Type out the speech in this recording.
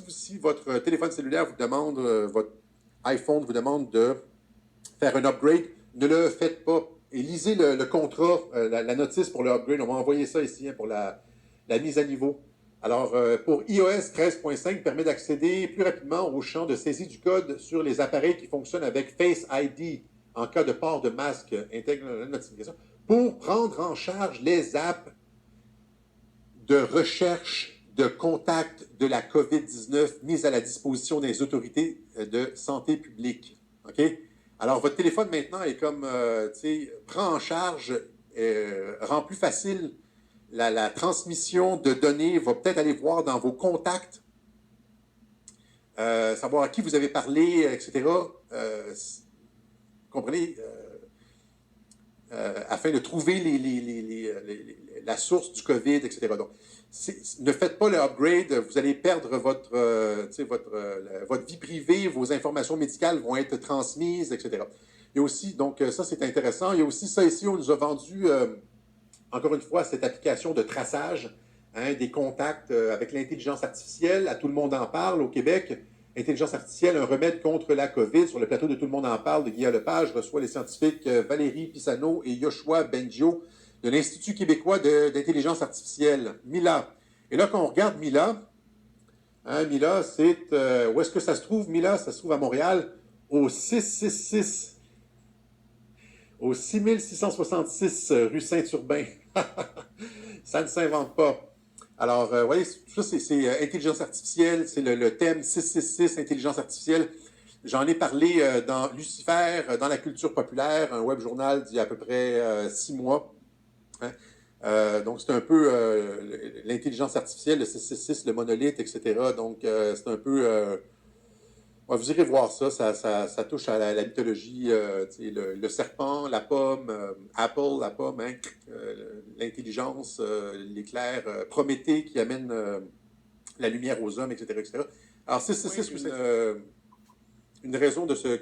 si votre téléphone cellulaire vous demande, votre iPhone vous demande de faire un upgrade, ne le faites pas. Et lisez le contrat, la notice pour le upgrade. On va envoyer ça ici pour la mise à niveau. Alors, pour iOS 13.5, permet d'accéder plus rapidement au champ de saisie du code sur les appareils qui fonctionnent avec Face ID en cas de port de masque. Intègre la notification pour prendre en charge les apps de recherche de contact de la COVID-19 mises à la disposition des autorités de santé publique. OK? Alors, votre téléphone maintenant est comme, prend en charge, rend plus facile la transmission de données, va peut-être aller voir dans vos contacts, savoir à qui vous avez parlé, etc. Comprenez? Afin de trouver la source du COVID, etc. Donc, ne faites pas le upgrade, vous allez perdre votre vie privée, vos informations médicales vont être transmises, etc. Il y a aussi, donc ça c'est intéressant, il y a aussi ça ici, on nous a vendu, encore une fois, cette application de traçage des contacts avec l'intelligence artificielle, à Tout le monde en parle au Québec. Intelligence artificielle, un remède contre la COVID. Sur le plateau de Tout le monde en parle de Guillaume Lepage, reçoit les scientifiques Valérie Pisano et Yoshua Bengio de l'Institut québécois d'intelligence artificielle, MILA. Et là, quand on regarde MILA, MILA, c'est... où est-ce que ça se trouve, MILA? Ça se trouve à Montréal, au 666, au 6666 rue Saint-Urbain. Ça ne s'invente pas. Alors, vous voyez, ça, c'est intelligence artificielle, c'est le thème 666, intelligence artificielle. J'en ai parlé dans Lucifer, dans la culture populaire, un web journal d'il y a à peu près 6 mois. Donc, c'est un peu l'intelligence artificielle, le 666, le monolithe, etc. Donc, c'est un peu... vous irez voir ça, ça touche à la mythologie, le serpent, la pomme, Apple, la pomme, l'intelligence, l'éclair, Prométhée qui amène la lumière aux hommes, etc. etc. Alors, c'est une raison de se